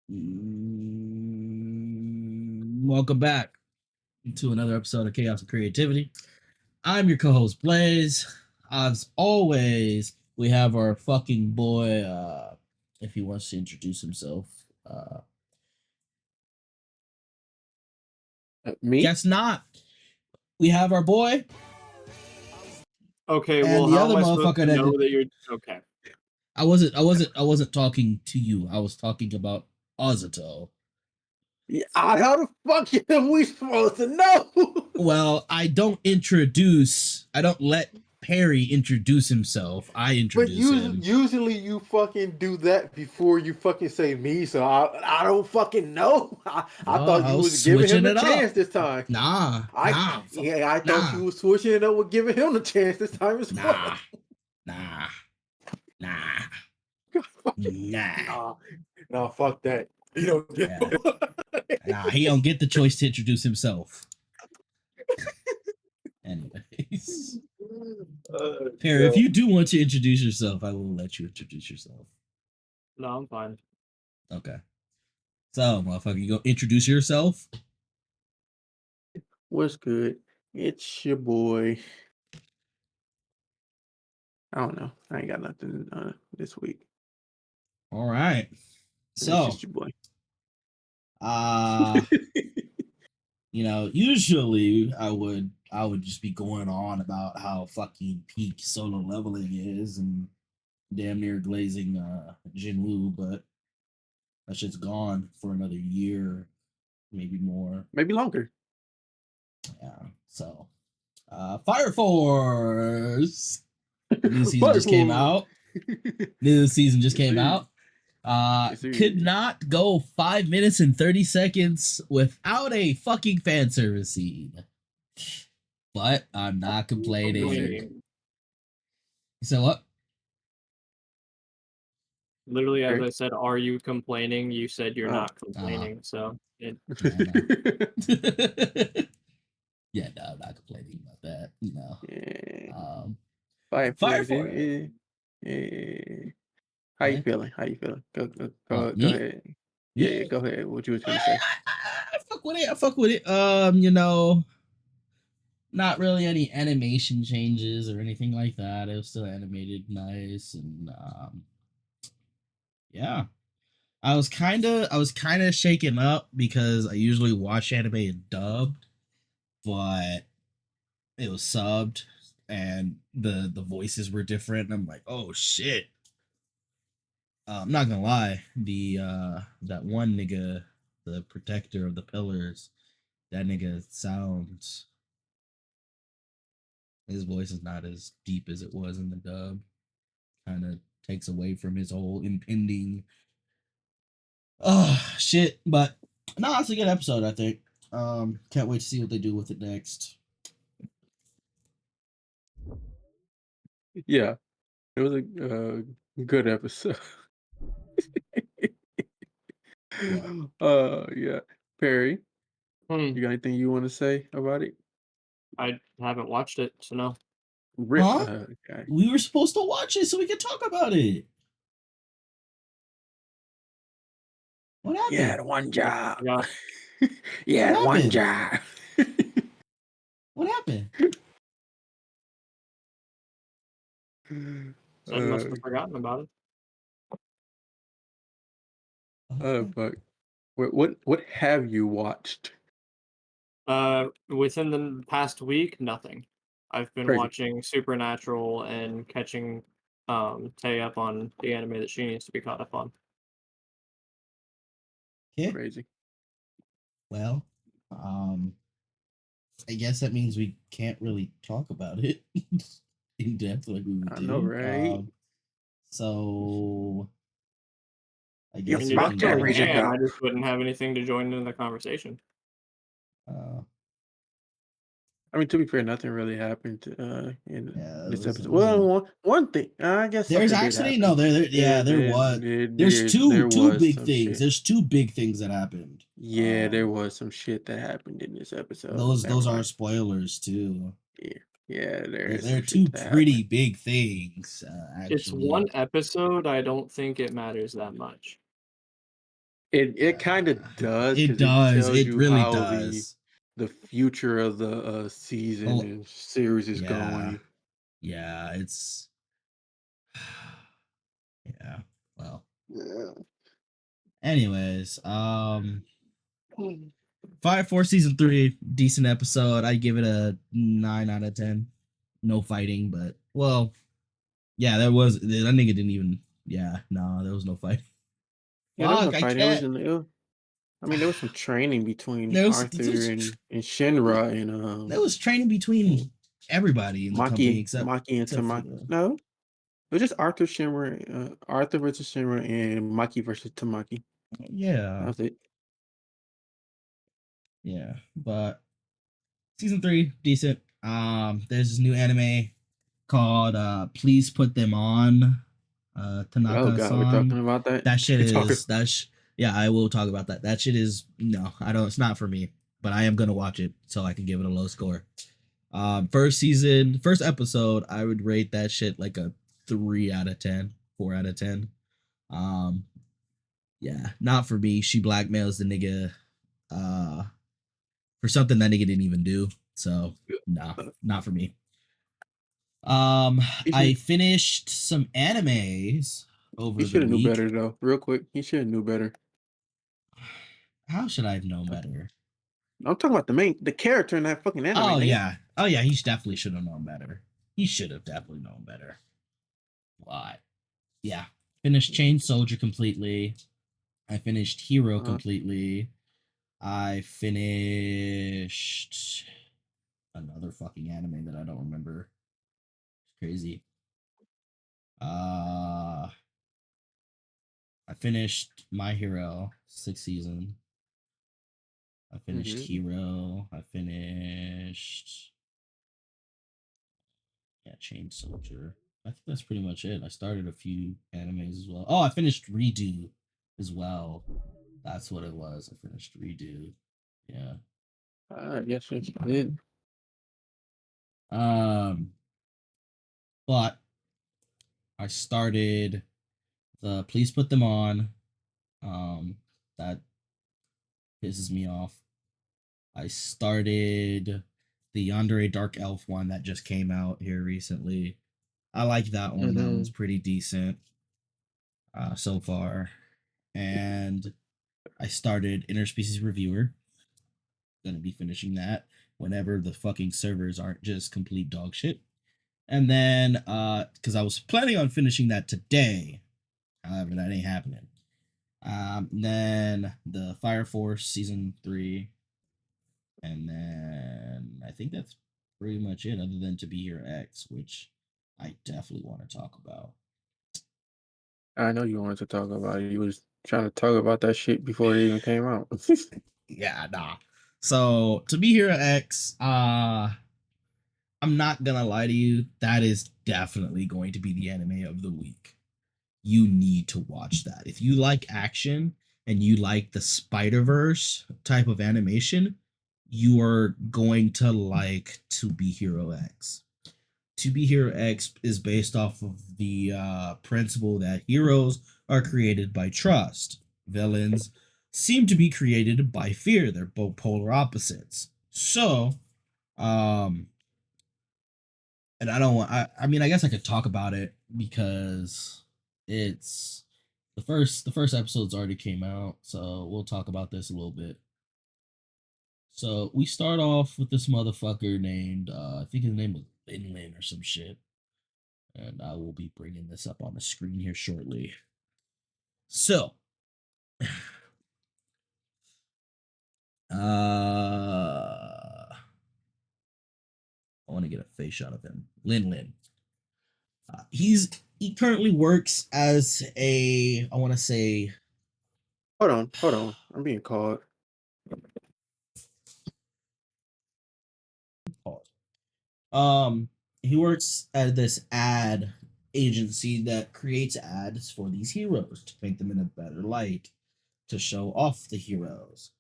Welcome back to another episode of Chaos and Creativity. I'm your co-host Blaez. As always, we have our fucking boy. If he wants to introduce himself, Me? guess not. We have our boy. Okay, And well, the how other am I supposed motherfucker to that know did- that you're okay? I wasn't talking to you. I was talking about Azuto. Yeah, how the fuck are we supposed to know? Well, I don't let Perry introduce himself. I But introduce him. usually you fucking do that before you fucking say me, so I don't fucking know. I thought I you was was giving him switching the it up. chance this time. I thought you was switching it up with giving him the chance this time as well. Nah. No, fuck that. You don't get Nah, he don't get the choice to introduce himself. Anyways. Perry, if you do want to introduce yourself, I will let you introduce yourself. No, I'm fine. Okay. So, motherfucker, you go introduce yourself? What's good? It's your boy. I don't know. I ain't got nothing this week. All right. It's So, just your boy. Usually I would just be going on about how fucking peak solo leveling is and damn near glazing Jinwoo, but that shit's gone for another year, maybe more. Maybe longer. Yeah. So Fire Force. New season just came out. Could not go 5 minutes and 30 seconds without a fucking fan service scene. But I'm not complaining. So what? Literally, as I said, "Are you complaining?" You said you're not complaining. So it. Yeah, no, I'm not complaining about that. Yeah. Fire Force. How you feeling? Go ahead. Yeah, go ahead. What you was gonna say? I fuck with it. Not really any animation changes or anything like that. It was still animated nice, and yeah. I was kind of shaken up because I usually watch anime in dubbed, but it was subbed and the voices were different, and I'm like, oh shit. I'm not gonna lie, the that one nigga, the protector of the pillars, that nigga sounds, his voice is not as deep as it was in the dub. Kind of takes away from his whole impending shit. But no, it's a good episode, I think. Can't wait to see what they do with it next. Yeah, it was a good episode. Yeah, Perry, you got anything you want to say about it? I haven't watched it, so no. Huh? Okay. We were supposed to watch it so we could talk about it. What happened? Yeah, one job. Yeah. One job. What happened? I must have forgotten about it. Fuck. What have you watched? Within the past week, nothing. I've been Crazy. watching Supernatural and catching Tay up on the anime that she needs to be caught up on. Yeah. Crazy. Well, I guess that means we can't really talk about it in depth like we would do. I know, right? So I I guess I just wouldn't have anything to join in the conversation. I mean, to be fair, nothing really happened in this episode. Was well, one thing, I guess there's actually no there was. There's two big things. Shit. There's two big things that happened. Yeah, there was some shit that happened in this episode. Those are spoilers too. Yeah, there are two pretty big things. Actually, it's one episode. I don't think it matters that much. It kind of does It because it does. tells It you really how the does. the future of the season Oh, and series is yeah. going. Yeah, it's yeah. Well, Yeah. anyways, Fire Force season 3, decent episode. I give it a 9 out of 10. No fighting, but well, yeah, that nigga didn't even. Yeah, no, there was no fight. Yeah, there was no Fuck, I fight. It was can't. in I mean, there was some training between There was Arthur and Shinra and there was training between everybody in the company Maki and except for Tamaki. the No, it was just Arthur versus Shinra, and Maki versus Tamaki. That yeah, was it. yeah. But season 3 decent. There's this new anime called Please Put Them On. Oh God, we're talking Tanaka-San. about that. That shit We're talking. is yeah, I will talk about that. That shit is no, I don't. It's not for me, but I am gonna watch it so I can give it a low score. First season, first episode, I would rate that shit like a 3 out of 10, 4 out of 10. Um, yeah, not for me. She blackmails the nigga uh for something that nigga didn't even do. So nah, not for me. He I should. finished some animes He over the should have knew week. better though. Real quick, he should have knew better. How should I have known better? I'm talking about the character in that fucking anime, Oh nigga. yeah. Oh yeah, definitely should have known better. He should have definitely known better. Why? Yeah. Finished Chain Soldier completely. I finished Hero Uh, completely. I finished another fucking anime that I don't remember. It's crazy. Uh I finished My Hero, 6th season. I finished mhm. Hero. I finished Chain Soldier. I think that's pretty much it. I started a few animes as well. Oh, I finished Redo as well. That's what it was. I finished Redo. Yeah. Yes, yes, you did. Um, but I started the Please Put Them On. That pisses me off. I started the Yandere Dark Elf one that just came out here recently. I like that one. That one's Mhm. pretty decent so far. And I started Interspecies Reviewer. Gonna be finishing that whenever the fucking servers aren't just complete dog shit. And then because I was planning on finishing that today, however, that ain't happening. Then the Fire Force season 3, and then I think that's pretty much it, other than To Be Here X, which I definitely want to talk about. I know you wanted to talk about it. You was trying to talk about that shit before it even came out. Yeah, nah. So To Be Here X, I'm not gonna lie to you, that is definitely going to be the anime of the week. You need to watch that. If you like action and you like the Spider-Verse type of animation, you are going to like To Be Hero X. To Be Hero X is based off of the principle that heroes are created by trust. Villains seem to be created by fear. They're both polar opposites. So, um, and I don't want. I mean, I guess I could talk about it because it's the first episode's already came out, so we'll talk about this a little bit. So we start off with this motherfucker named I think his name was Lin or some shit, and I will be bringing this up on the screen here shortly. So, I want to get a face shot of him, Lin. He currently works as a I want to say Hold on. I'm being called. pause. Um, he works at this ad agency that creates ads for these heroes to paint them in a better light, to show off the heroes.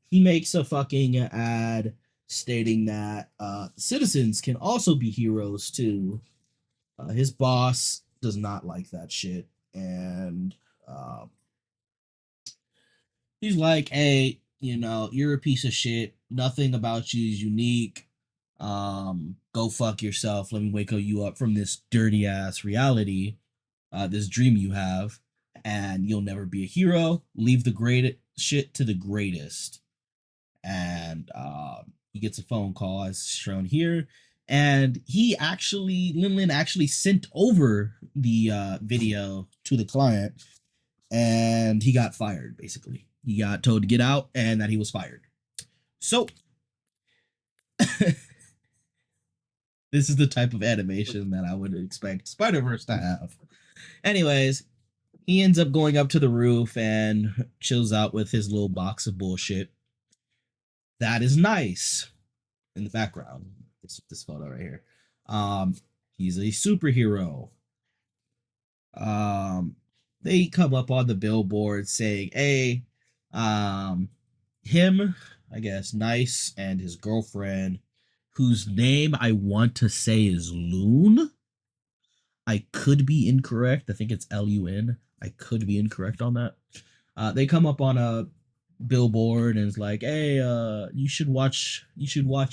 He makes a fucking ad stating that citizens can also be heroes too. His boss does not like that shit, and He's like, hey, you're a piece of shit. Nothing about you is unique. Go fuck yourself. Let me wake you up from this dirty ass reality, this dream you have, and you'll never be a hero. Leave the great shit to the greatest. And he gets a phone call as shown here. And Lin actually sent over the video to the client, and he got fired, basically. He got told to get out and that he was fired. So, this is the type of animation that I would expect Spider-Verse to have. Anyways, he ends up going up to the roof and chills out with his little box of bullshit. That is nice. In the background, this photo right here. He's a superhero. They come up on the billboard saying, hey, him, I guess, Nice, and his girlfriend, whose name I want to say is Loon. I could be incorrect. I think it's Lun. I could be incorrect on that. They come up on a billboard and it's like, hey, you should watch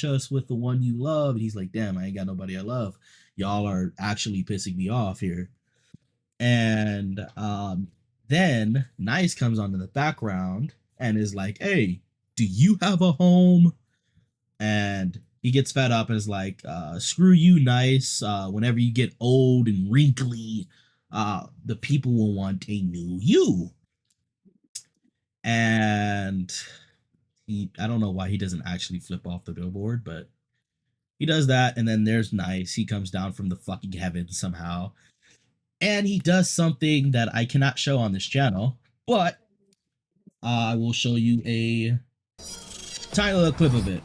us with the one you love. And he's like, damn, I ain't got nobody I love. Y'all are actually pissing me off here. And then Nice comes onto the background and is like, hey, do you have a home? And he gets fed up and is like, screw you, Nice. Whenever you get old and wrinkly, the people will want a new you. And I don't know why he doesn't actually flip off the billboard, but he does that. And then there's Nice. He comes down from the fucking heavens somehow. And he does something that I cannot show on this channel, but I will show you a tiny little clip of it.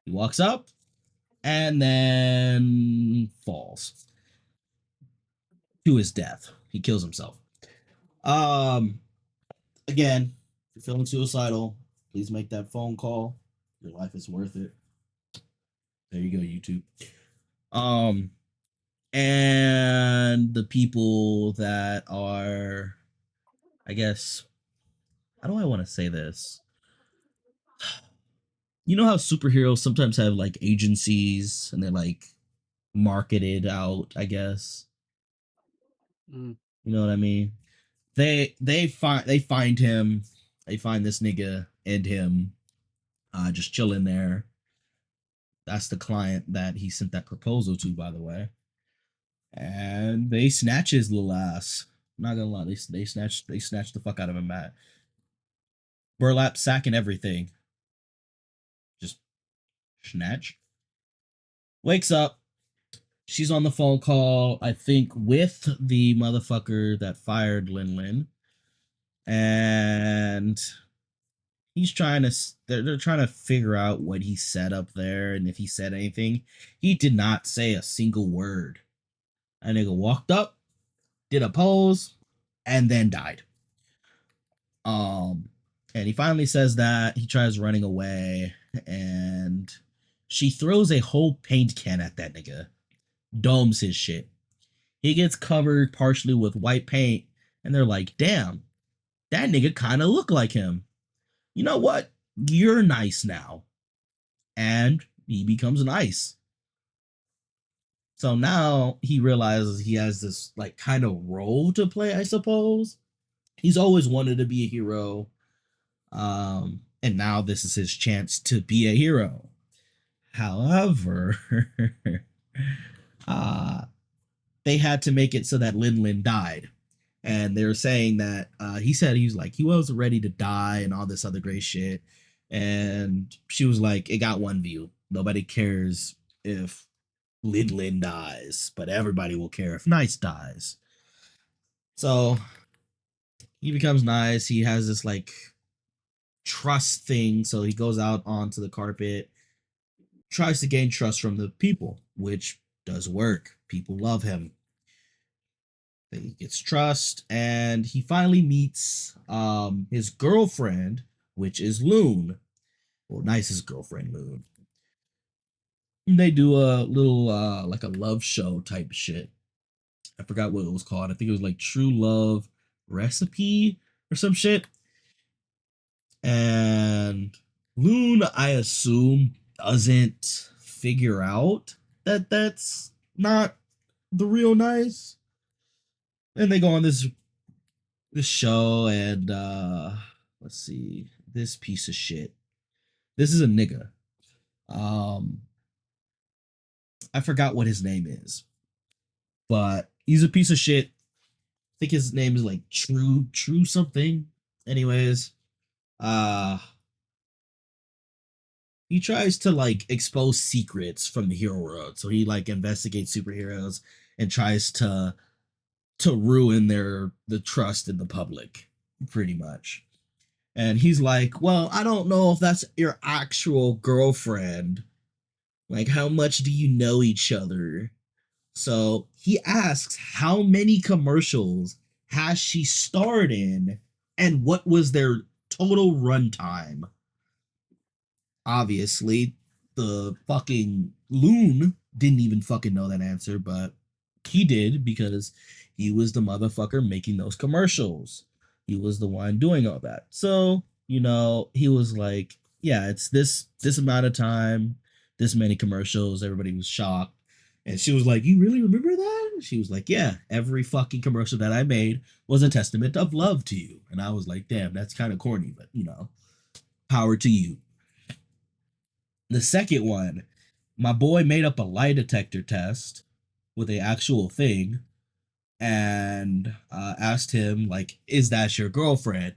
He walks up and then falls to his death. He kills himself. Again, if you're feeling suicidal, please make that phone call. Your life is worth it. There you go, YouTube. And the people that are, I guess, how do I want to say this? You know how superheroes sometimes have like agencies and they're like marketed out, I guess. You know what I mean? They find him, they find this nigga and him just chilling there. That's the client that he sent that proposal to, by the way. And they snatch his little ass. I'm not gonna lie, they snatch the fuck out of him, Matt. Burlap sack and everything. Just snatch. Wakes up. She's on the phone call, I think, with the motherfucker that fired Lin. And he's trying to, they're trying to figure out what he said up there and if he said anything. He did not say a single word. A nigga walked up, did a pose, and then died. And he finally says that he tries running away, and she throws a whole paint can at that nigga, domes his shit. He gets covered partially with white paint, and they're like, damn, that nigga kind of look like him. You know what? You're Nice now. And he becomes Nice. So now he realizes he has this like kind of role to play, I suppose. He's always wanted to be a hero. And now this is his chance to be a hero. However, they had to make it so that Lin died. And they were saying that he said he was ready to die and all this other great shit. And she was like, it got one view. Nobody cares if Lin dies, but everybody will care if Nice dies. So he becomes Nice. He has this like trust thing. So he goes out onto the carpet, tries to gain trust from the people, which does work. People love him. He gets trust, and he finally meets his girlfriend, which is Loon. Well, Nice's girlfriend, Loon. And they do a little like a love show type shit. I forgot what it was called. I think it was like True Love Recipe or some shit. And Loon, I assume, doesn't figure out that that's not the real nice. And they go on this show, and let's see, this piece of shit. This is a nigga. Um, I forgot what his name is, but he's a piece of shit. I think his name is like True something. Anyways, uh he tries to like expose secrets from the hero world. So he like investigates superheroes and tries to ruin the trust in the public, pretty much. And he's like, "Well, I don't know if that's your actual girlfriend. Like, how much do you know each other?" So he asks how many commercials has she starred in and what was their total runtime. Obviously, the fucking loon didn't even fucking know that answer, but he did because he was the motherfucker making those commercials. He was the one doing all that. So, he was like, yeah, it's this amount of time, this many commercials. Everybody was shocked. And she was like, "You really remember that?" She was like, "Yeah, every fucking commercial that I made was a testament of love to you." And I was like, "Damn, that's kind of corny, but power to you." The second one, my boy made up a lie detector test with a actual thing and asked him like, "Is that your girlfriend?"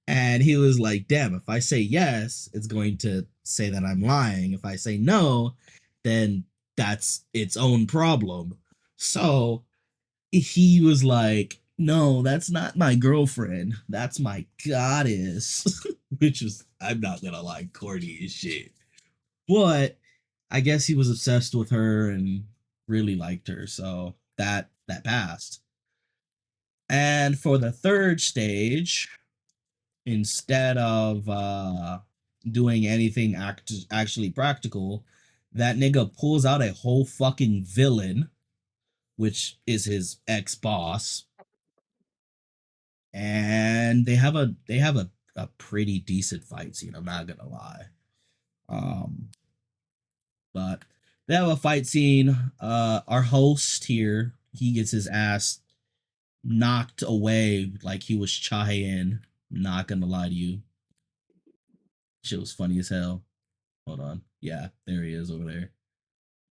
And he was like, "Damn, if I say yes, it's going to say that I'm lying. If I say no, then that's its own problem." So he was like, "No, that's not my girlfriend. That's my goddess," which was, I'm not gonna lie, corny as shit. But I guess he was obsessed with her and really liked her, so that passed. And for the third stage, instead of doing anything actually practical, that nigga pulls out a whole fucking villain, which is his ex boss, and they have a pretty decent fight scene. I'm not gonna lie. Um, but they have a fight scene. Our host here, he gets his ass knocked away like he was Chahin. Not gonna lie to you, shit was funny as hell. Hold on, yeah, there he is over there.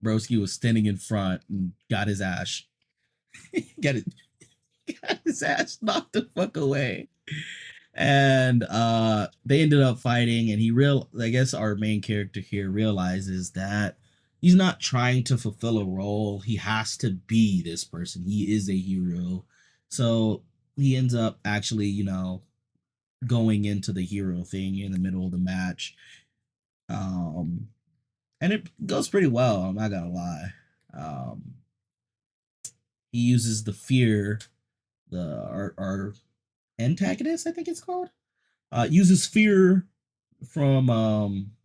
Broski was standing in front and got his ass, got it, got his ass knocked the fuck away. And they ended up fighting, and I guess our main character here realizes that he's not trying to fulfill a role. He has to be this person. He is a hero. So he ends up actually, going into the hero thing in the middle of the match. um and it goes pretty well, I'm not gonna lie. um he uses the fear, our antagonist, I think it's called, uses fear from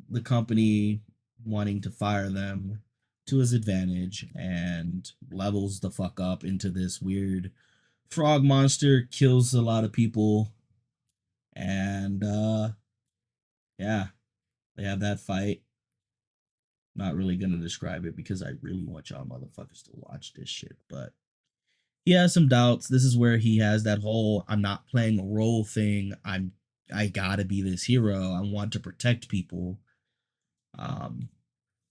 the company wanting to fire them to his advantage, and levels the fuck up into this weird frog monster, kills a lot of people, and yeah, they have that fight. Not really gonna describe it because I really want y'all motherfuckers to watch this shit, but he has some doubts. This is where he has that whole "I'm not playing a role" thing. I gotta be this hero. I want to protect people. Um,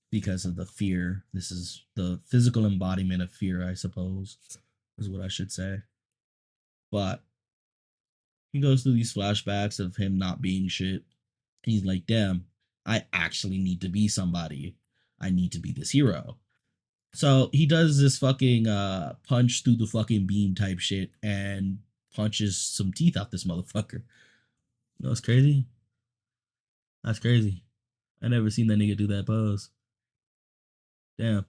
because of the fear. This is the physical embodiment of fear, I suppose, is what I should say. But he goes through these flashbacks of him not being shit. He's like, "Damn, I actually need to be somebody. I need to be this hero." So he does this fucking punch through the fucking beam type shit and punches some teeth out this motherfucker. You know what's crazy? That's crazy. I never seen that nigga do that pose. Damn.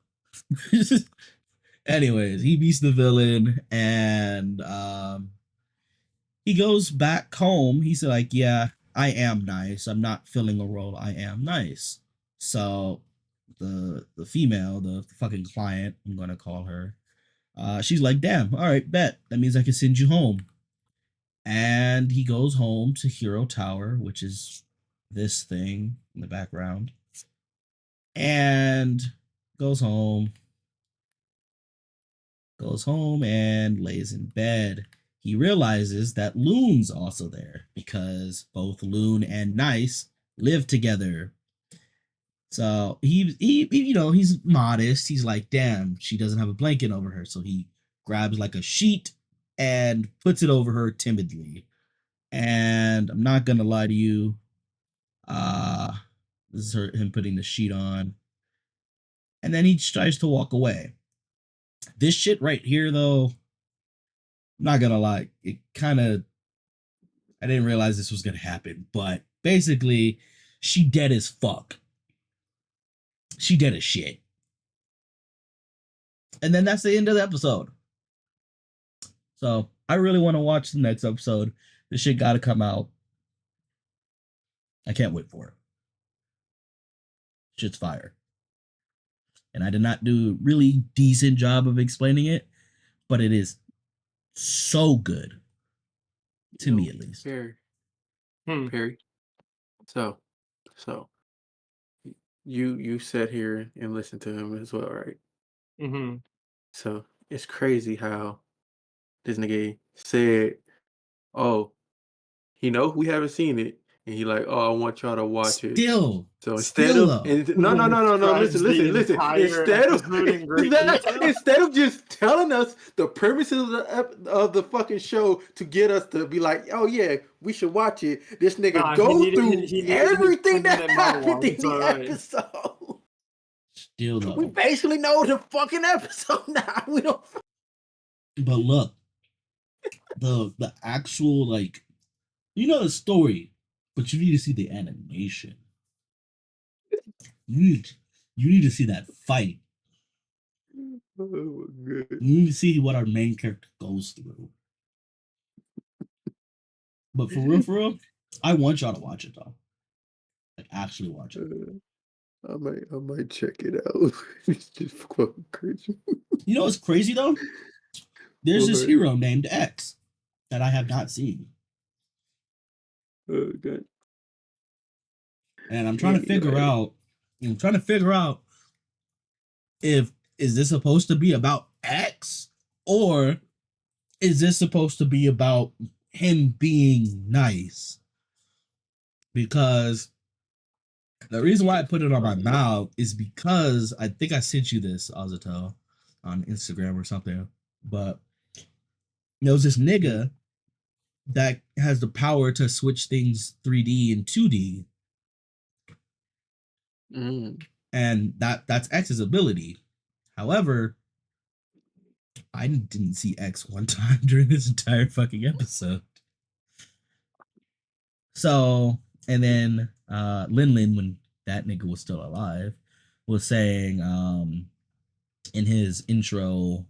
Anyways, he beats the villain, and he goes back home. He's like, "Yeah, I am nice. I'm not filling a role. I am nice." So the female, the fucking client, I'm gonna call her, she's like, "Damn, all right, bet. That means I can send you home." And he goes home to Hero Tower, which is this thing in the background. And goes home and lays in bed. He realizes that Loon's also there because both Loon and Nice live together. So he he's modest. He's like, damn, she doesn't have a blanket over her. So he grabs like a sheet and puts it over her timidly. And I'm not gonna lie to you, this is him putting the sheet on, and then he tries to walk away. This shit right here, though, I'm not gonna lie, it kind of, I didn't realize this was gonna happen, but basically, she dead as fuck. She dead as shit. And then that's the end of the episode. So I really want to watch the next episode. This shit gotta come out. I can't wait for it. Shit's fire. And I did not do a really decent job of explaining it, but it is so good. To me, at least. Perry. So you sat here and listened to him as well, right? Mm-hmm. So it's crazy how this nigga said, "Oh, he know we haven't seen it," and he like, "Oh, I want y'all to watch it." So instead of no, listen. Instead of just telling us the premises of the fucking show to get us to be like, "Oh yeah, we should watch it," this nigga go through everything that happened in the episode. Still though, We basically know the fucking episode now. We don't. But look, the actual, like, you know the story, but you need to see the animation. You need to see that fight. Oh my God. You need to see what our main character goes through. But for real, I want y'all to watch it though. Like, actually watch it. I might check it out. It's just fucking crazy. You know what's crazy though? There's this hero named X that I have not seen. Oh God. And I'm trying to figure out. If is this supposed to be about X, or is this supposed to be about him being nice? Because the reason why I put it on my mouth is because I think I sent you this, Azuto, on Instagram or something. But there was this nigga that has the power to switch things 3D and 2D. And that's X's ability. However, I didn't see X one time during this entire fucking episode. So, and then Lin, when that nigga was still alive, was saying in his intro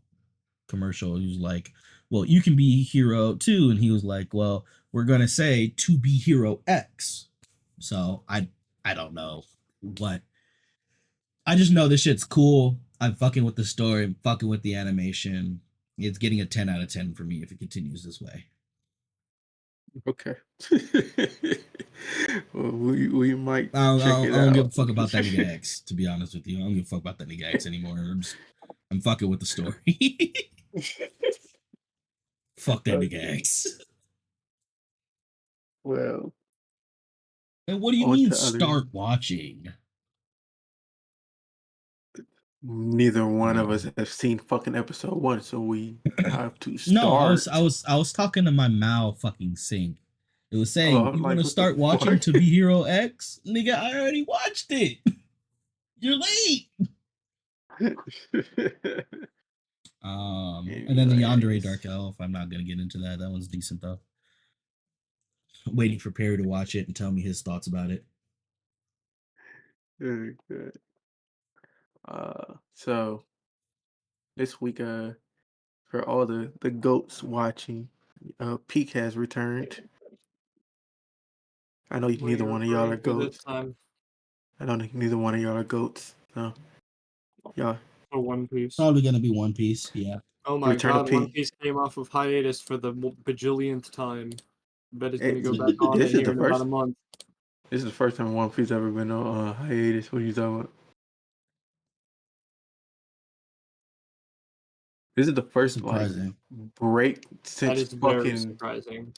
commercial, he was like, well, you can be hero too. And he was like, well, we're going to say to be hero X. So I don't know what. I just know this shit's cool. I'm fucking with the story. I'm fucking with the animation. It's getting a 10 out of 10 for me if it continues this way. Okay. Well, we might check it out. I don't give a fuck about that nigga X, to be honest with you. I don't give a fuck about that nigga X anymore. I'm fucking with the story. Fuck that nigga X. Well. And what do you mean start watching? Neither one of us have seen fucking episode 1, so we have to start. No, I was talking to my mouth fucking sync. It was saying, you want to start watching To Be Hero X? Nigga, I already watched it. You're late. And then the Yandere Dark Elf. I'm not gonna get into that. That one's decent though. I'm waiting for Perry to watch it and tell me his thoughts about it. Very good. So this week, for all the goats watching, Peak has returned. I know neither one of y'all are goats. I know neither one of y'all are goats. So, y'all. For One Piece. Probably gonna be One Piece, yeah. Oh He my returned to god, One P. Piece came off of hiatus for the bajillionth time. Bet it's gonna go It- back on this it is here the in about a first. month. This is the first time One Piece ever been on hiatus. What are you talking about? This is the first Surprising. break That since is very fucking. surprising.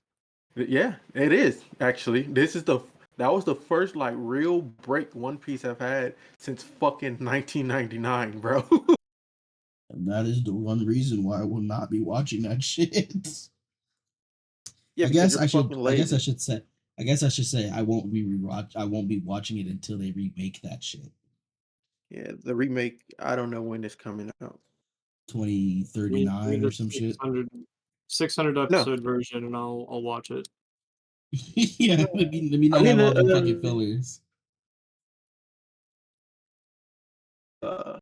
Yeah, it is actually. That was the first real break One Piece have had since fucking 1999, bro. And that is the one reason why I will not be watching that shit. Yeah, I because guess you're I should. fucking I guess I lazy. should say. I guess I should say I won't be rewatch. I won't be watching it until they remake that shit. Yeah, the remake. I don't know when it's coming out. Give me 2039 or the some shit. 600 No, episode version and I'll watch it. Yeah, let me I not mean have all them fucking fillers. uh,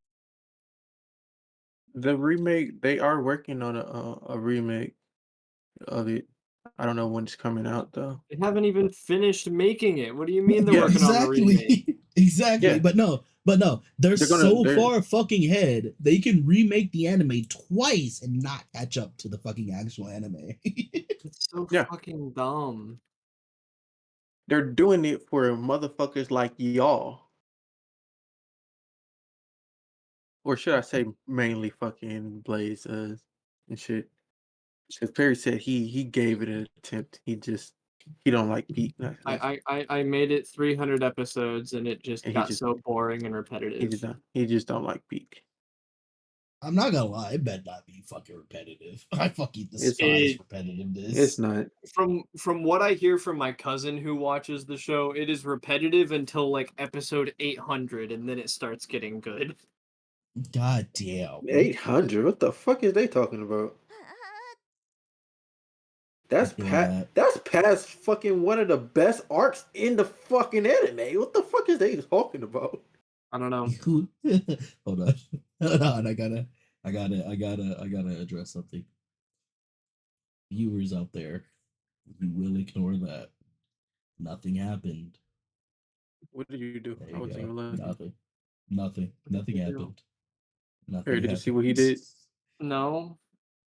the remake. They are working on a remake of it. I don't know when it's coming out though. They haven't even finished making it. What do you mean they're Yeah, working on a remake? Exactly. Exactly. yeah. But no, they're They're gonna. so far fucking ahead. They can remake the anime twice and not catch up to the fucking actual anime. It's so Yeah, fucking dumb. they're doing it for motherfuckers like y'all, or should I say mainly fucking Blaze and shit. Because Perry said he gave it an attempt. He don't like Pete. I made it 300 episodes and it just And got so boring and he just repetitive. don't like Pete. I'm not gonna lie, it better not be fucking repetitive. I fucking It's despise It it's repetitiveness. not. from what I hear from my cousin who watches the show, it is repetitive until like episode 800 and then it starts getting good. God damn. 800. What the fuck is they talking about? Yeah. That's past fucking one of the best arcs in the fucking anime. What the fuck is they talking about? I don't know. Hold on. Hold on. I gotta address something. Viewers out there, you will ignore that. Nothing happened. What did you do? There I you wasn't go. even looking. Nothing. Nothing. What did Nothing you do? happened. Nothing Perry, did you see what he happened. did? No,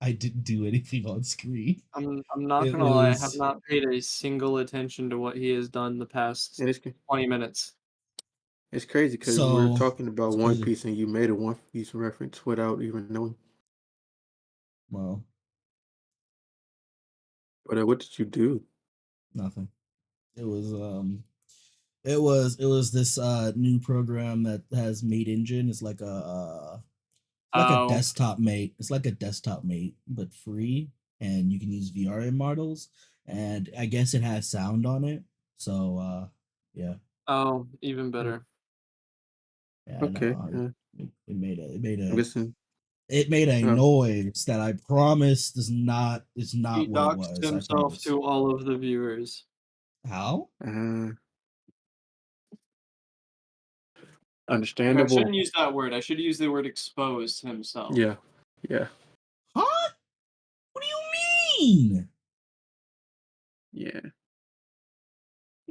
I didn't do anything on screen. I'm not It gonna lie, I have was not paid a single attention to what he has done the past And 20 minutes. it's crazy because we're so talking about it's One crazy. Piece and you made a One Piece reference without even knowing. Well, But what did you do? nothing. It was it was this new program that has Mate Engine. It's like a Oh, desktop mate. It's like a desktop mate, but free, and you can use VR models. And I guess it has sound on it. So yeah, oh, even Hmm, better. yeah, Okay, no, it made a I'm guessing. it made a Oh, noise that I promise is He not what it doxed was. I himself promise. to all of the viewers. How? uh, Okay, I understandable. shouldn't use that word. I should use the word expose Yeah, himself. yeah, Huh? What do you mean? yeah.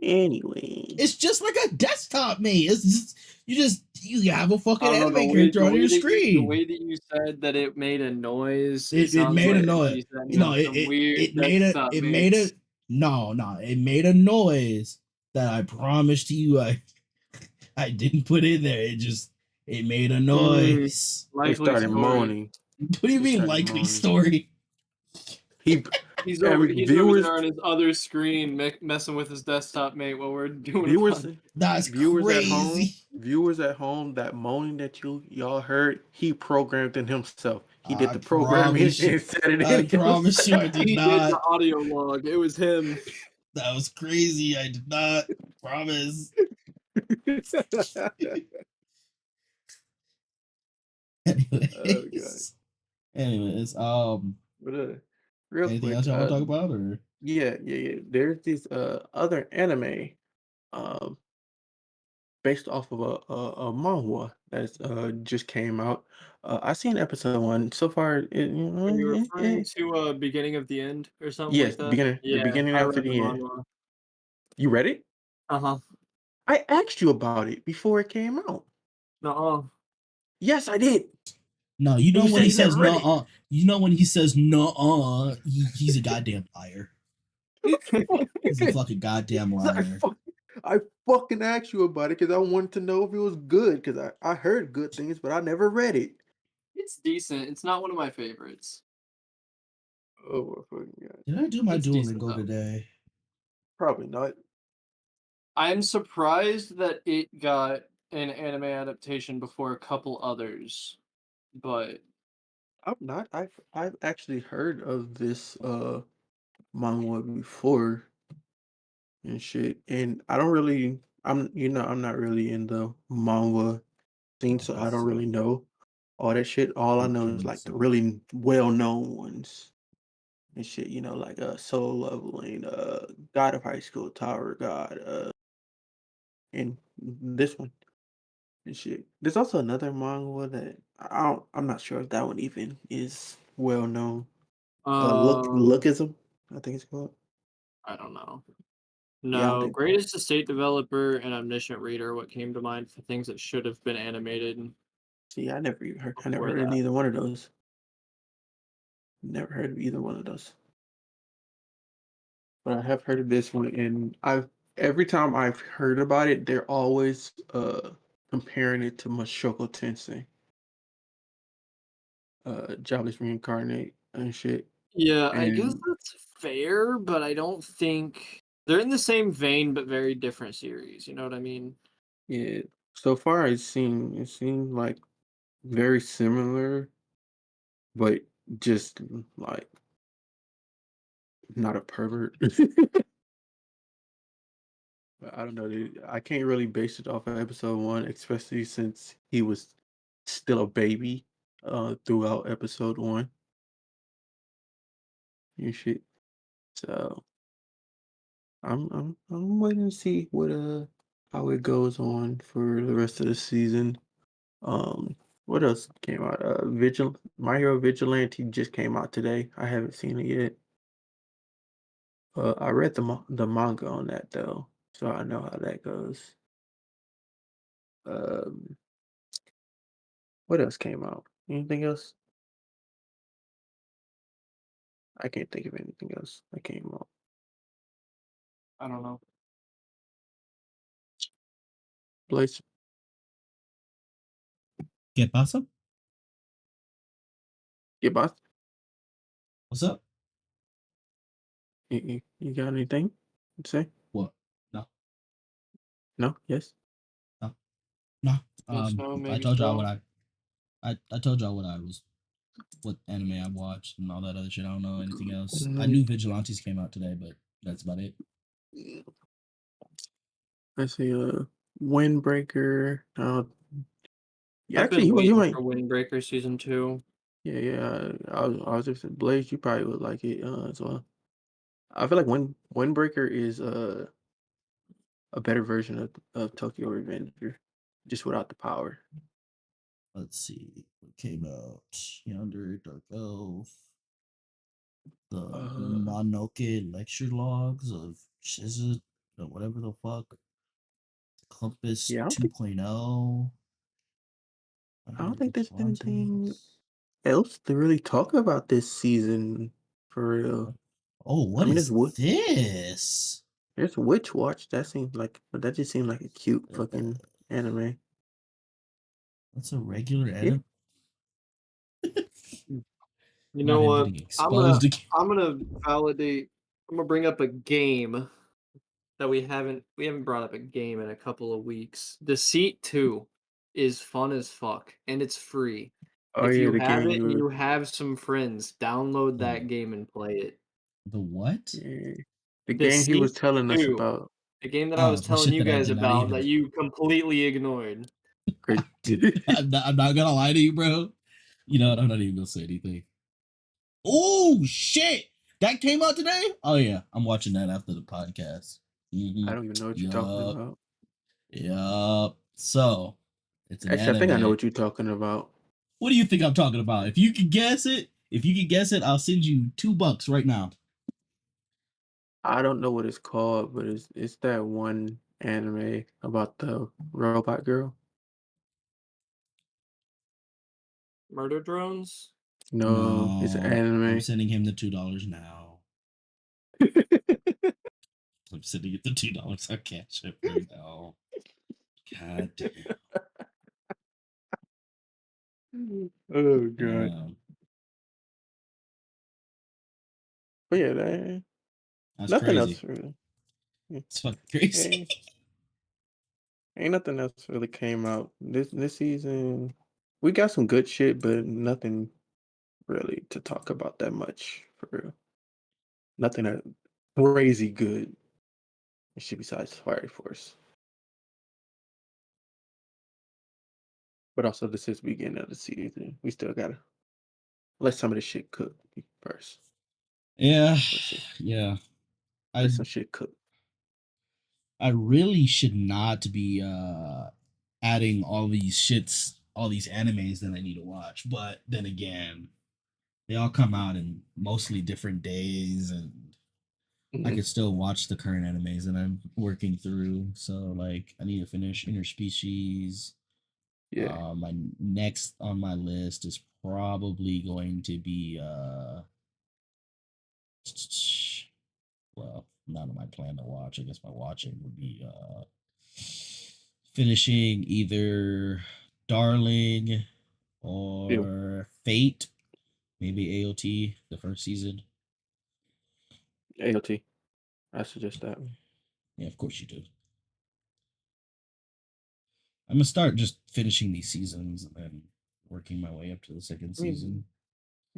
Anyway, It's just like a desktop mate. It's just you have a I fucking don't know anime character on your the screen. way that you said that it made a noise. It It sounds made a like noise. he's setting You know, up some weird desktop it made a mates. no, it made a noise that I promised you I didn't put in there. It made a Hmm, noise. they likely started story. moaning. What do you They mean started likely moaning. story? He and He's over there on his other screen messing with his desktop mate while we're doing a viewers podcast. That's crazy. viewers at home, that moaning that y'all heard, he programmed in himself. He did I the programming promise you. and set it I in promise you I himself. did He did the not. audio log. It was him. That was crazy. I did not. Promise. Oh god. Anyways, But real anything quick, else y'all want to talk about or yeah. There's this other anime um based off of a manhwa that's just came out. I seen episode one. So far Are you referring to beginning of the end or something yes, like that? the Yeah, beginning I after read the the end. manga. You read it? Uh-huh. I asked you about it before it came out. No, Yes, I did. No, you And know you when said he you never says read no, it. you know when he says no, he's a goddamn liar. He's a fucking goddamn I, liar. fuck, I fucking asked you about it because I wanted to know if it was good because I heard good things, but I never read it. It's decent. It's not one of my favorites. Oh my fucking god. Did I do my It's decent Duolingo though. today? Probably not. I'm surprised that it got an anime adaptation before a couple others, but I'm not. I've actually heard of this manga before and shit. And I don't really I'm not really in the manga scene, so I don't really know all that shit. All I know is like the really well known ones and shit, like Soul Leveling, God of High School, Tower God, and this one and shit. There's also another manga that I'm not sure if that one even is well known. um Lookism, I think it's called. I don't know. Yeah, I don't No, think. Greatest Estate Developer and Omniscient Reader what came to mind for things that should have been animated See, I never before heard of that. neither one of those. Never heard of either one of those. But I have heard of this one, and I've every time I've heard about it, they're always comparing it to Mashoko Tensei, Jobless Reincarnate and shit. Yeah, I guess And that's fair, but I don't think they're in the same vein but very different series, you know what I mean? yeah, so far it seemed like very similar, but just like not a pervert. But I don't know, dude. I can't really base it off of episode one, especially since he was still a baby throughout episode one and shit. So I'm waiting to see what how it goes on for the rest of the season. What else came out? My Hero Vigilante just came out today. I haven't seen it yet. I read the manga on that though, so I know how that goes. Um, what else came out? Anything else? I can't think of anything else that came out. I don't know. Blaze, ¿Qué pasa? yeah, boss. What's up? You got anything to say? What? No, No? Yes? no, no. Yes, no, I maybe told y'all what so. I told y'all what anime I watched and all that other shit. I don't know anything else. I Mm, knew Vigilantes came out today, but that's about it. Let's see, Windbreaker. Yeah, I've actually, been he waiting might. for Windbreaker season 2. Yeah. I was just Blaze. You probably would like it as well. I feel like Windbreaker is a better version of Tokyo Revenger, just without the power. Let's see what came out. Yandere Dark Elf, the Uh, Mononoke lecture logs of Shizut, or whatever the fuck. Compass yeah, 2.0. I don't think there's anything Vigilantes. else to really talk about this season for real. Oh, I what mean, is this? there's Witch Watch. But that just seemed like a cute Uh, fucking anime. That's a regular Yeah. edit. You Not know him what? getting exposed again. I'm gonna validate. I'm gonna bring up a game that we haven't brought up a game in a couple of weeks. Deceit 2 is fun as fuck and it's free. Oh If yeah, you the have game it and you. you have some friends, download The that game and play it. the what? Yeah, the game he was Deceit telling us 2, about. the game that I Oh, was the telling shit you that I guys did not about even. that you completely ignored. Crazy. Dude, I'm not gonna lie to you, bro. You know what? I'm not even gonna say anything. Oh shit! That came out today. Oh yeah, I'm watching that after the podcast. I Mm-hmm. don't even know what you're talking Yup. about. Yup. So it's an Actually, I think I know anime. what you're talking about. What do you think I'm talking about? If you can guess it, I'll send you $2 right now. I don't know what it's called, but it's that one anime about the robot girl. Murder Drones? No, it's No, anime. I'm sending him the $2 now. I'm sending it the $2 on Cash App right now. God damn. Oh god. Damn. But yeah, That's nothing crazy. else really. It's fucking crazy. Ain't nothing else really came out this season. We got some good shit, but nothing really to talk about that much for real. Nothing that crazy good. Shit besides Fire Force. But also this is the beginning of the season. We still gotta let some of this shit cook first. Yeah. Let's see. Yeah. Let some shit cook. I really should not be adding all these animes that I need to watch. But then again, they all come out in mostly different days, and I could still watch the current animes that I'm working through. So like, I need to finish Interspecies. Yeah. My next on my list is probably going to be well, not on my plan to watch. I guess my watching would be finishing either Darling or Fate, maybe AOT, the first season. AOT. I suggest that one. Yeah, of course you do. I'm gonna start just finishing these seasons and then working my way up to the second season.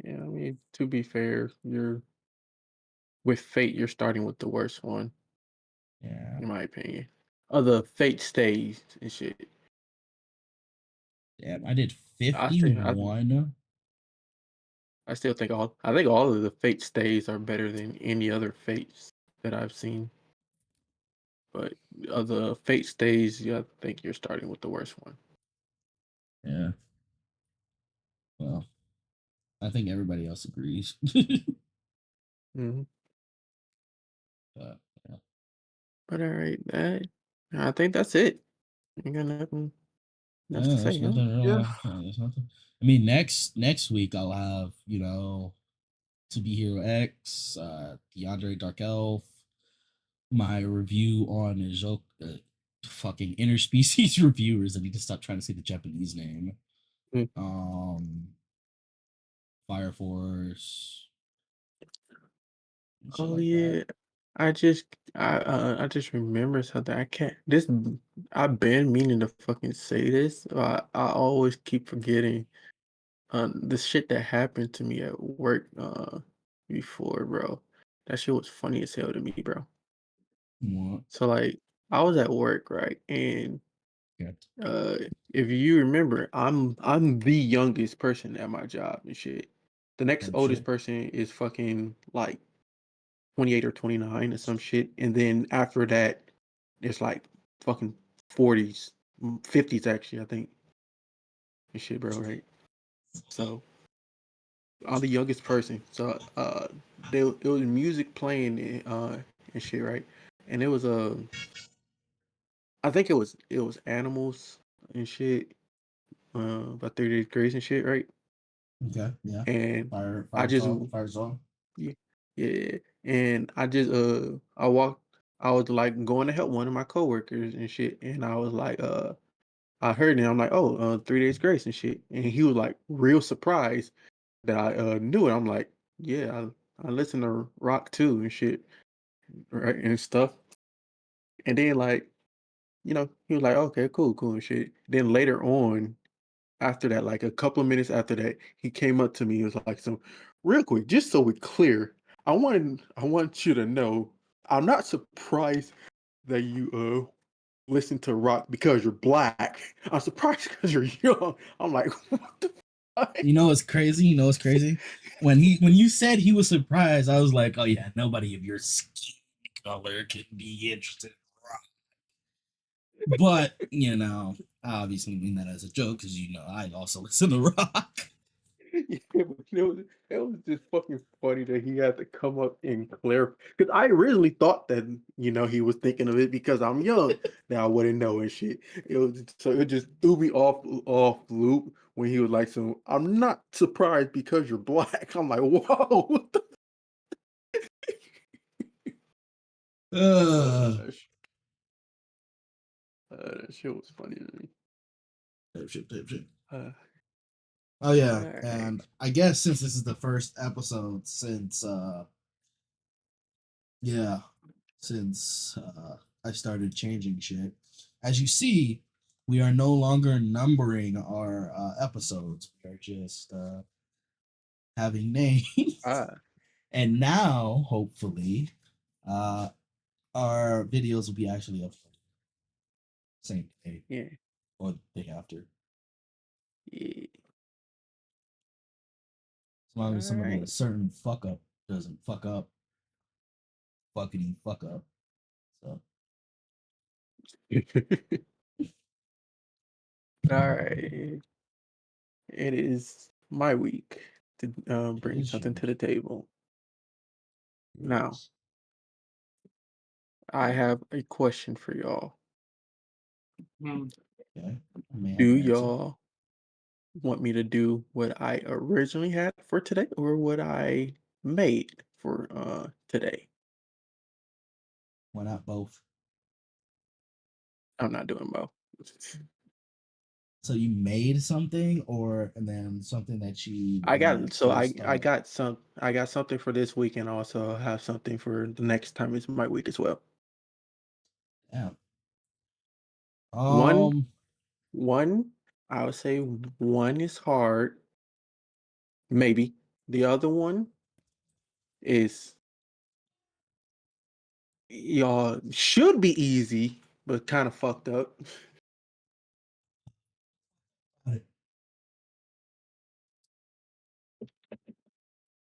Yeah, I mean, to be fair, with Fate, you're starting with the worst one. Yeah. In my opinion. Other Fate stays and shit. Damn, I did 51. I still think all of the Fate stays are better than any other Fates that I've seen. But of the Fate stays, yeah, I think you're starting with the worst one. Yeah. Well, I think everybody else agrees. Mm-hmm. Yeah. But all right, I think that's it. Ain't got nothing else to say, There's huh? nothing real. Yeah. There's nothing. I mean, next week I'll have To Be Hero X, Yandere Dark Elf, my review on fucking interspecies reviewers. I need to stop trying to say the Japanese name. Mm. Fire Force. Oh Like yeah. that. I just remember something. I've been meaning to fucking say this. I always keep forgetting. The shit that happened to me at work before, bro. That shit was funny as hell to me, bro. What? So like I was at work, right? And Yeah. if you remember, I'm the youngest person at my job and shit. The next Oh, oldest shit. person is fucking like 28 or 29 or some shit. And then after that, it's like fucking 40s, 50s actually, I think. And shit, bro, right? So I'm the youngest person. So it was music playing and shit, right? And it was I think it was animals and shit, by 30 Degrees and shit, right? Okay. Yeah. And Fire. I Fire just song. Fire song. yeah, yeah. And I just I was like going to help one of my coworkers and shit, and I was like I heard it. I'm like, oh, 3 Days Grace and shit, and he was like real surprised that I knew it. I'm like, yeah, I listen to rock too and shit, right, and stuff. And then like, he was like, okay, cool, cool and shit. Then later on, after that, like a couple of minutes after that, he came up to me. He was like, "So, real quick, just so we're clear, I want you to know, I'm not surprised that you listen to rock because you're black. I'm surprised because you're young." I'm like, "What the fuck?" You know what's crazy? When you said he was surprised, I was like, oh yeah, nobody of your skin color can be interested in rock. But I obviously mean that as a joke because I also listen to rock. Yeah, but it was just fucking funny that he had to come up and clarify. Because I originally thought that he was thinking of it because I'm young. Now I wouldn't know and shit. It just threw me off loop when he was like, "So I'm not surprised because you're black." I'm like, "Whoa!" What the Uh, that, sh- that shit was funny to me. type shit. Uh, Oh yeah, all right. and I guess since this is the first episode since yeah, since I started changing shit. As you see, we are no longer numbering our episodes. We are just having names. Ah, And now, hopefully, uh, our videos will be actually uploaded same day yeah, or the day after. yeah. As long All as some of the right. certain fuck up doesn't fuck up, fuckity fuck up. So, All right. It is my week to it bring is something to yours. the table. Now, Yes. I have a question for y'all. Hmm. Okay. I may Do have an answer. y'all want me to do what I originally had for today or what I made for today? Why not both? I'm not doing both. So you made something, or and then something that you I want got to so twist I up. got something for this week and also have something for the next time it's my week as well. Yeah. One Um. one I would say one is hard, maybe. The other one is y'all should be easy, but kind of fucked up.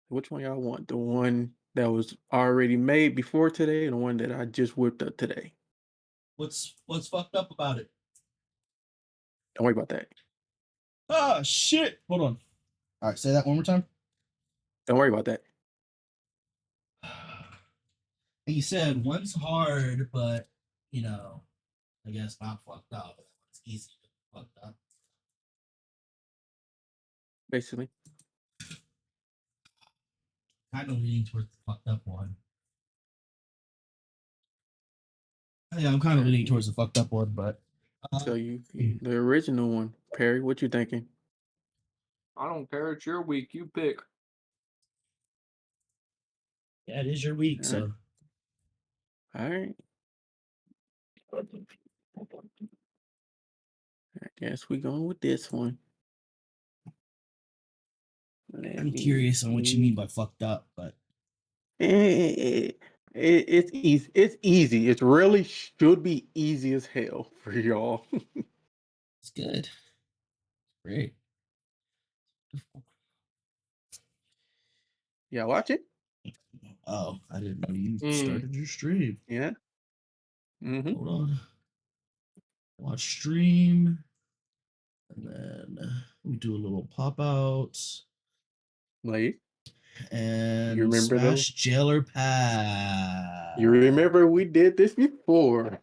Which one y'all want? The one that was already made before today, and the one that I just whipped up today. What's fucked up about it? Don't worry about that. Ah, shit. Hold on. All right, say that one more time. Don't worry about that. And you said one's hard, but I guess not fucked up. It's easy to fucked up. Basically, Kind of leaning towards the fucked up one. Yeah, I'm kind all of leaning right. towards the fucked up one, but So uh, the original one, Perry. What you thinking? I don't care. It's your week. You pick. yeah, it is your week, All right. so All right. I guess we going with this one. Let I'm me curious on what you mean see. by fucked up, but It's easy. It's easy. It really should be easy as hell for y'all. it's good. Great. Yeah, watch it. Oh, I didn't know you Mm. started your stream. Yeah. Mm-hmm. Hold on. Watch stream. And then we do a little pop out Like you and remember though? smash jailer You pass. remember we did this before.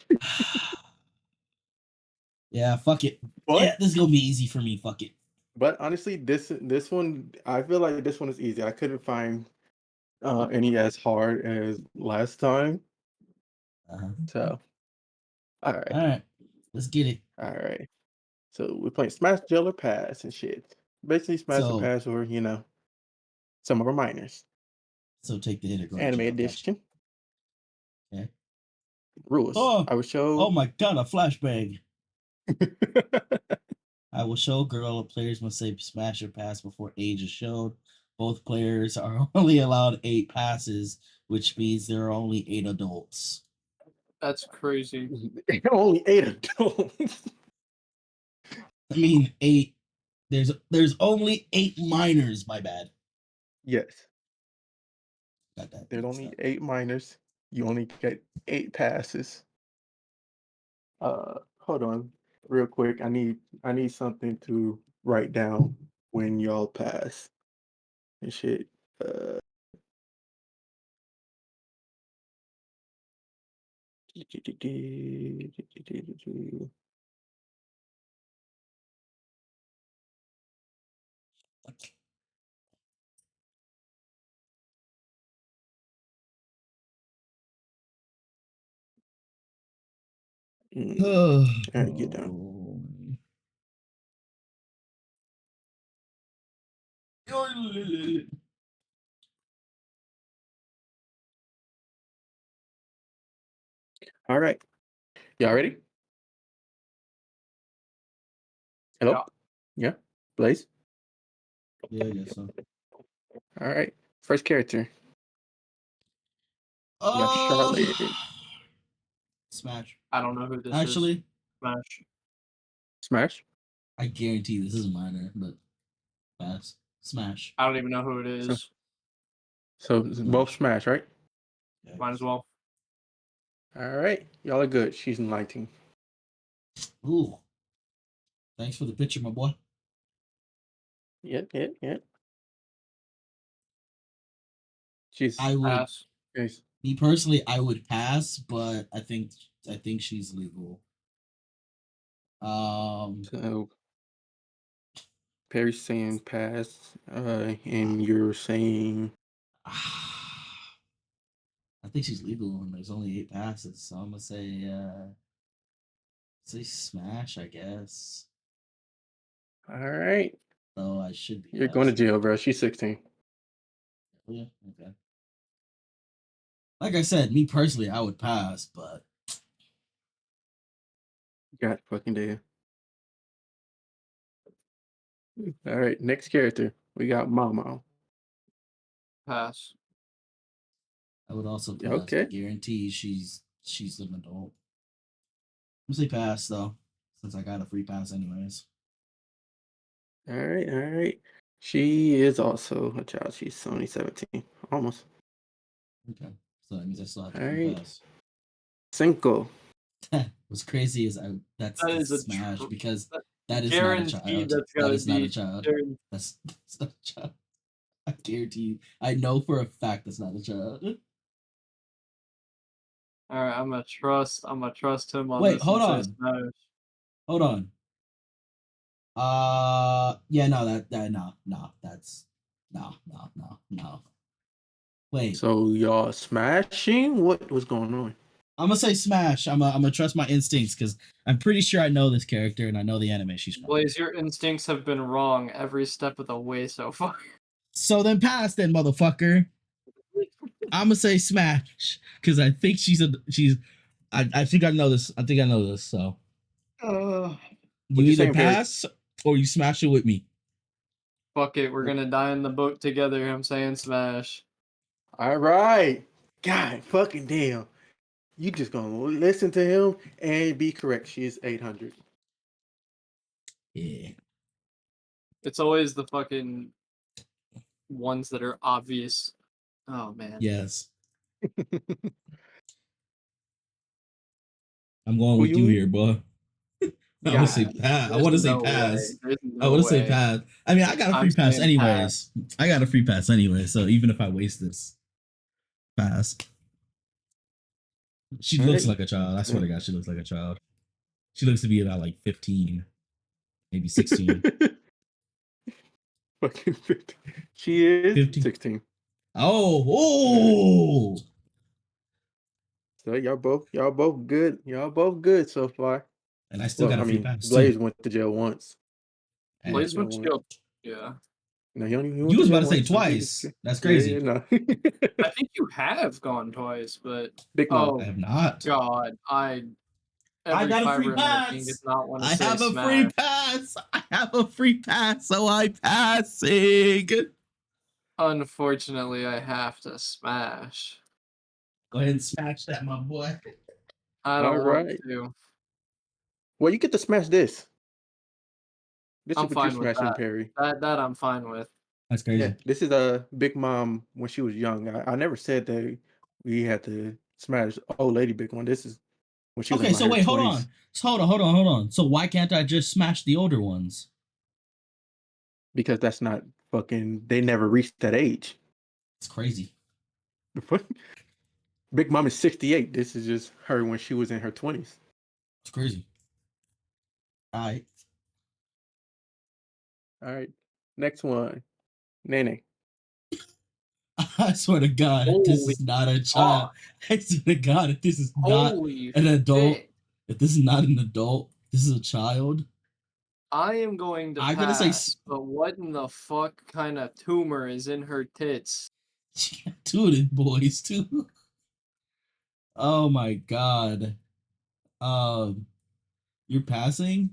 Yeah, fuck it. Yeah, But this is gonna be easy for me. Fuck it. honestly, this one I feel like this one is easy. I couldn't find any as hard as last time. Uh-huh. So all All right. right, let's get it. All right. So we're playing Smash Jill or Pass and shit. Basically Smash or So, Pass or some of our minors. so take the hit or go to Anime jail. Gotcha. edition. Okay. Rules. Oh, I will oh show my god, a flashbang. I will show girl players must say smash or pass before age is showed. Both players are only allowed 8 passes, which means there are only 8 adults. That's crazy. only 8 adults. I mean, 8. There's only 8 minors. My bad. Yes. Got that There's mixed only up. 8 minors. You only get 8 passes. Hold on real quick. I need something to write down. when y'all pass and shit. All right, get down. All right. Y'all ready? Hello? Yeah. Blaze? Yeah, I guess so. All right. First character. Yeah, Charlotte. Smash. I don't know who this is. Actually, Smash. Smash? I guarantee this is minor, but pass. Smash. I don't even know who it is. So both Smash, right? Yeah, Might as well. All right. Y'all are good. She's enlightening. Ooh. Thanks for the picture, my boy. Yep. She's I would Pass. Yes. me personally, I would pass, but I think she's legal. So Perry's saying pass, and you're saying I think she's legal, and there's only 8 passes, so I'm gonna say smash, I guess. all right. So I should be. You're going to jail, bro. She's 16. Yeah, okay. Like I said, me personally, I would pass, but God fucking damn. All right, next character. We got Mama. Pass. I would also pass. Okay. I guarantee she's an adult. I'm gonna say pass though, since I got a free pass anyways. All right. She is also a child. She's only 17. Almost. Okay, so that means I still have All the free right. pass. Cinco. What's crazy is that's That is a smash because that is not a guaranteed child. that's That gotta is not be a child. guaranteed. That's not a child. I guarantee you. I know for a fact that's not a child. All right, I'm gonna trust him on Wait, this. hold and say on. Smash. Hold on. Yeah, no, that's no. Wait, So y'all smashing? What was going on? I'm gonna say smash. I'm gonna trust my instincts because I'm pretty sure I know this character and I know the anime she's from. Blaze, your instincts have been wrong every step of the way so far. So then pass, then motherfucker. I'm gonna say smash because I think she's. I think I know this. I think I know this. So you What you either saying, Perry? pass or you smash it with me. Fuck it, we're gonna die in the boat together. I'm saying smash. All right. God fucking damn. You just gonna listen to him and be correct. She is 800. Yeah. It's always the fucking ones that are obvious. Oh man. Yes. I'm going Who with you you? here, boy. I want to say pass. I There's want to say no way. pass. There's I no want to say way. pass. I mean, I got a free I'm pass saying anyways. I got a free pass anyway. So even if I waste this pass, she looks like a child. I swear to God, she looks like a child. She looks to be about like 15, maybe 16. Fucking 50. She is 15. 16. Oh. So y'all both good. Y'all both good so far. And I still got a free pass too. Blaze went to jail once. Blaze went to jail. Yeah. No, he You went was to jail about to say once. twice. That's crazy. Yeah, no. I think you have gone twice, but Big Mom. I have not. God, I got a free pass. Does not want to I say have a smash. free pass. I have a free pass, so I'm passing. Unfortunately, I have to smash. Go ahead and smash that, my boy. I don't want Alright. to. Well, you get to smash this. This I'm is what you're fine with smashing, that. Perry. That I'm fine with. That's crazy. Yeah, this is a Big Mom when she was young. I never said that we had to smash old lady Big One. This is when she was Okay, in so her wait, 20s. hold on. So why can't I just smash the older ones? Because that's not fucking. They never reached that age. It's crazy. Big Mom is 68. This is just her when she was in her 20s. It's crazy. All right. All right. Next one. Nene. I swear to God, if this is not a child, I swear to God, if this is not an adult, if this is not an adult, this is a child. I am going to pass, gonna say, but what in the fuck kind of tumor is in her tits? She got tooted boys too. Oh my God. You're passing?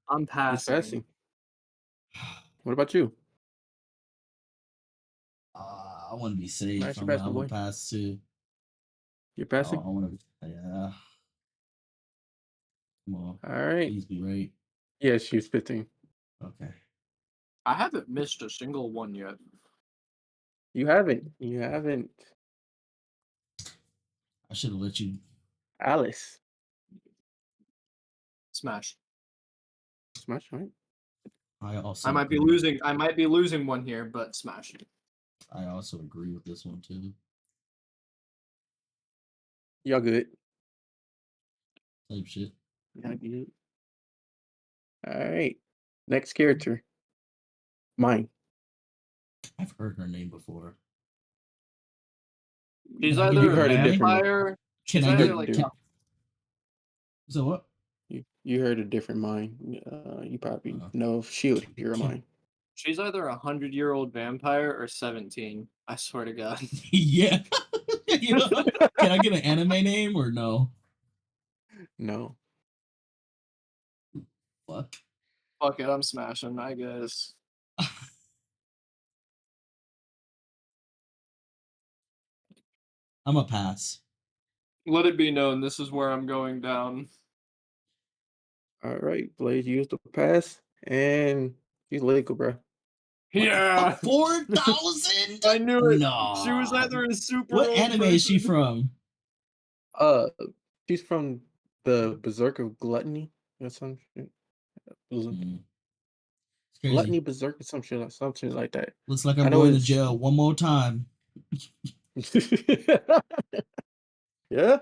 I'm He's passing. passing. What about you? I want to be safe. Smash your I'm passing, gonna boy. pass too. You're passing? I want to. Yeah. Come on. All right. Please be right. Yeah, she's 15. Okay. I haven't missed a single one yet. You haven't. You haven't. I should have let you. Alice. Smash. Smash, right? I also. I might be losing. I might be losing one here, but smash. I also agree with this one too. Y'all good. Type shit. Y'all good. All right. Next character. Mine. I've heard her name before. She's Can I get either You an heard a anime? different one. vampire. Can She's I either get like So what? You heard a different mine. You probably Uh-huh. know if she would hear a Can- mine. she's either 100-year-old vampire or 17. I swear to God. Yeah. You know, can I get an anime name or no? No. Fuck. Fuck it, I'm smashing, I guess. I'm a pass. Let it be known, this is where I'm going down. All right, Blaze used the pass, and she's legal, bro. Yeah, 4,000? I knew it. No. She was either a super What old anime is she person- from? She's from the Berserk of Gluttony or some shit. It's crazy. Gluttony Berserk or something like that. Looks like I I'm know going to it's- jail one more time. Yeah.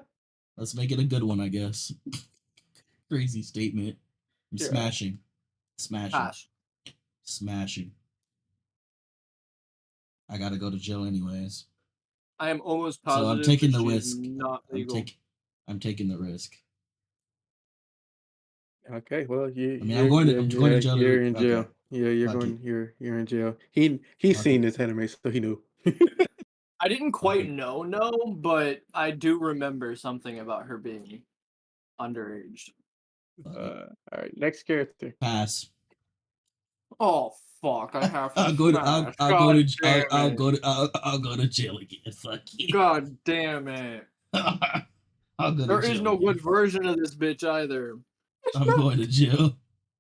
Let's make it a good one, I guess. Crazy statement. I'm Yeah. smashing. Pass. Smashing. I gotta go to jail anyways. I am almost positive. So I'm taking the that she risk. is not legal. I'm taking the risk. Okay, well, I'm going to jail. You're in jail. Okay. Yeah, you're Fuck going. You're in jail. He's seen this anime, so he knew. I didn't quite Okay. know, but I do remember something about her being underage. All right, next character. Pass. Oh fuck! I have to. I'll go to I'll go to jail again. Fuck you. God damn it! I'll go to There jail is no again. good version of this bitch either. I'm going to jail.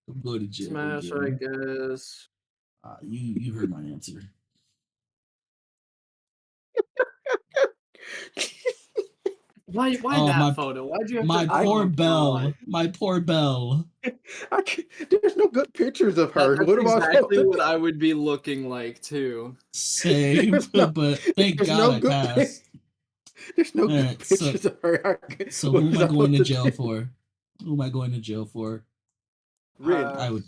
I'm going to jail. Smash, I guess. You heard my answer. Why that photo? Why'd you have my to? poor Oh, Belle. God. My poor Belle. There's no good pictures of her. That's What about exactly what I would be looking like too. Same, but thank God I passed. There's no good pictures of her. So who am I going to jail for? Who am I going to jail for? Rin. I would.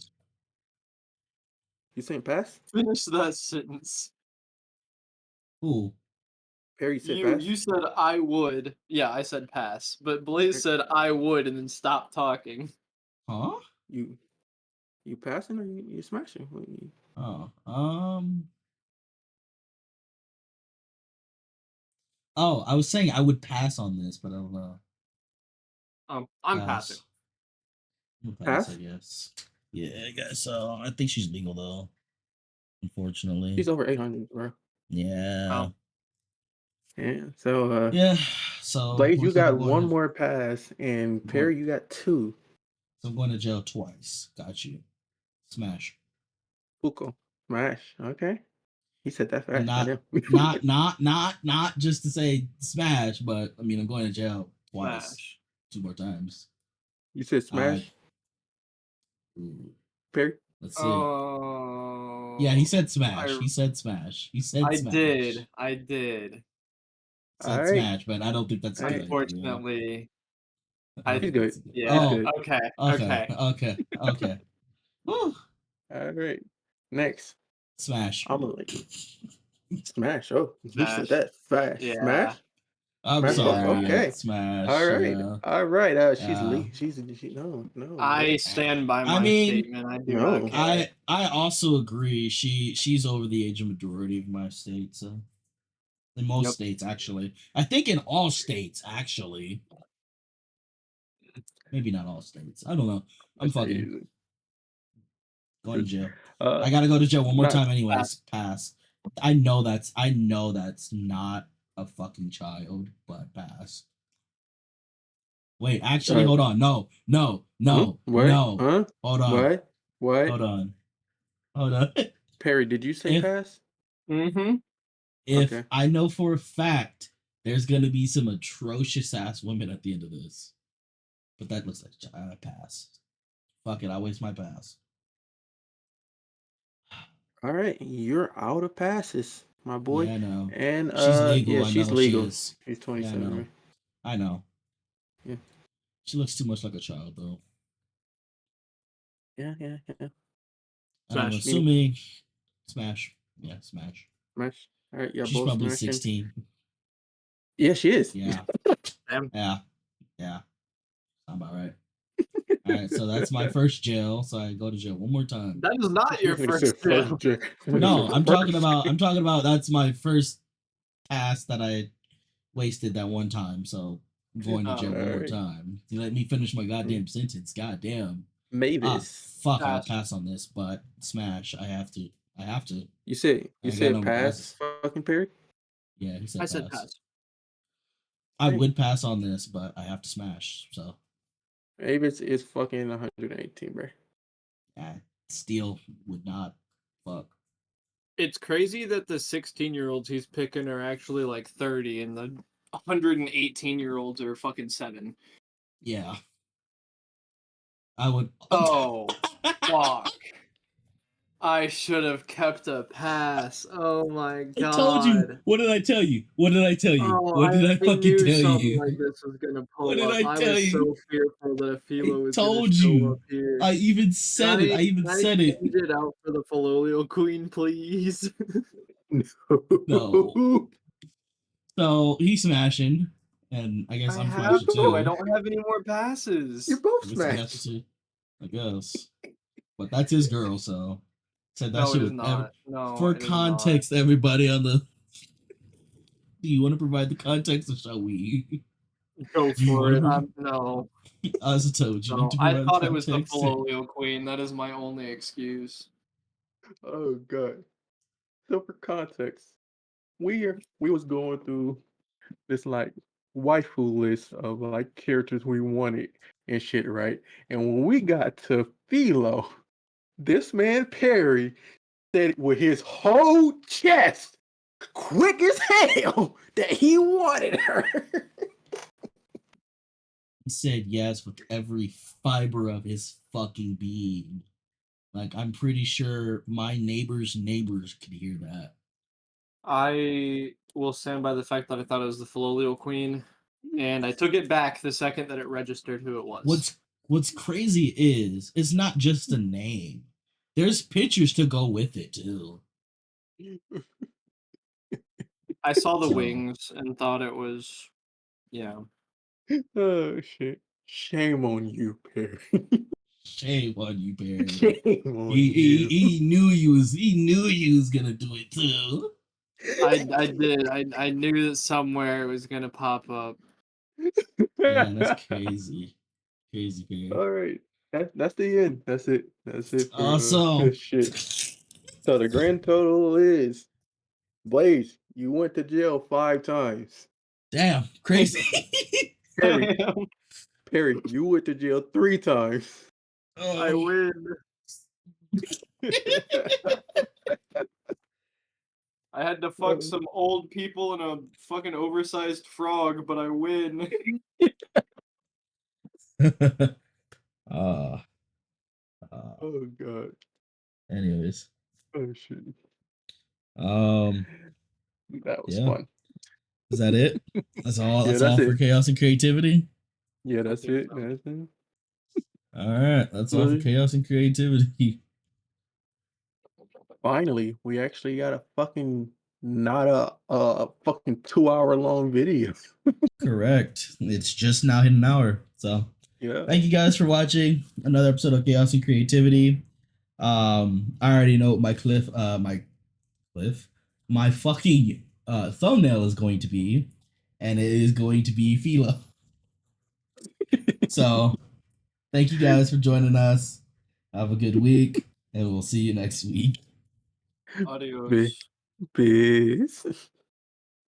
You saying pass? Finish that sentence. Who? Perry said pass. You said I would. Yeah, I said pass. But Blaze said I would and then stopped talking. Huh? You passing or you smashing? Oh. Oh, I was saying I would pass on this, but I don't know. I'm passing. Pass? I guess. Yeah, I guess so. I think she's legal though. Unfortunately. She's over 800, bro. Yeah. Oh. Yeah. So yeah. So Blaze, you got one more pass, and Perry, you got 2. So I'm going to jail twice. Got you. Smash. Puko. Smash. Okay. He said that fast. Not just to say smash, but I mean I'm going to jail twice. Smash. 2 more times. You said smash? Perry? Let's see. Yeah, he said smash. He said smash. He said smash. I did. Said smash, but I don't think that's a good idea. Unfortunately, He's good. Yeah. He's good. Okay. Okay. Woo. All right. Next. Smash. I'm gonna let you. Smash. Oh, he said Smash. that fast. Yeah. Smash. I'm Smash. sorry. Oh, okay. Yeah, smash. All right. Yeah. All right. She's Yeah. no. I stand by my statement. I do not care. I also agree. She's over the age of majority of my states. In most states, actually. I think in all states, actually. Maybe not all states. I don't know. I'm fucking going to jail. I gotta go to jail one more time anyways. Pass. I know that's not a fucking child, but pass. Wait, actually, hold on. No. What? No. Huh? Hold on. What? Hold on. Perry, did you say pass? Mm-hmm. If I know for a fact there's gonna be some atrocious ass women at the end of this. But that looks like a pass. Fuck it, I'll waste my pass. All right, you're out of passes, my boy. Yeah, I know. And she's legal. yeah, she's legal. She is. She's 27. Yeah, I know. Yeah. She looks too much like a child, though. Yeah. I'm assuming smash. Yeah, smash. Smash. All right, yeah, she's both probably smashing. 16. Yeah, she is. Yeah. Damn. Yeah. Sound about right. All right, so that's my first jail. So I go to jail one more time. That is not your first jail. No, I'm talking about that's my first pass that I wasted that one time. So I'm going to jail one more time. You let me finish my goddamn sentence. Goddamn. Mavis. Fuck, I'll pass on this, but smash. I have to. You said pass, fucking Perry? Yeah, he said I said pass. I would pass on this, but I have to smash. So Mavis is fucking 118, bro. Yeah, Steel would not fuck. It's crazy that the 16-year-olds he's picking are actually like 30 and the 118-year-olds are fucking 7. Yeah. I would. Oh, fuck. I should have kept a pass. Oh my god. I told you. What did I tell you? What did I tell you? Oh, what did I fucking tell you? Like this was gonna pull what did up. I tell you? So fearful that a Philo was told gonna show you. up here. I even said it. I even said it. Change it out for the Filolio Queen, please. No. So he's smashing, and I guess I'm smashing too. I don't have any more passes. You're both smashed. I guess. But that's his girl, so said that shit was not. No, for context, everybody on the. Do you want to provide the context, or shall we? Go for it. No. Azuto, you need to provide I thought it was the context. Filolio Queen. That is my only excuse. Oh god. So for context, we was going through this like waifu list of like characters we wanted and shit, right? And when we got to Philo, this man Perry said with his whole chest, quick as hell, that he wanted her. He said yes with every fiber of his fucking being. Like, I'm pretty sure my neighbor's neighbors could hear that. I will stand by the fact that I thought it was the Filolio Queen, and I took it back the second that it registered who it was. What's crazy is it's not just a name. There's pictures to go with it too. I saw the wings and thought it was, Oh shit! Shame on you, Perry. Shame on you, Perry. Shame on you. He knew you was gonna do it too. I did. I knew that somewhere it was gonna pop up. Man, that's crazy. Crazy, Perry. All right. That's the end. That's it. That's it for awesome. shit. So the grand total is Blaze, you went to jail 5 times. Damn, crazy. Perry, you went to jail 3 times. I win. I had to fuck some old people and a fucking oversized frog, but I win. Oh god. Anyways. Oh shit. That was Yeah. fun. Is that it? That's all. Yeah, That's that's all for it. chaos and creativity. Yeah, I that's think it. so. That's it. All right, that's all for Well, chaos and creativity. finally, we actually got a fucking not a fucking 2 hour long video. Correct. It's just now hit an hour. So Yeah. thank you guys for watching another episode of Chaos and Creativity. I already know what my fucking thumbnail is going to be, and it is going to be Fila. So thank you guys for joining us. Have a good week, and we'll see you next week. Be- Adios. Peace.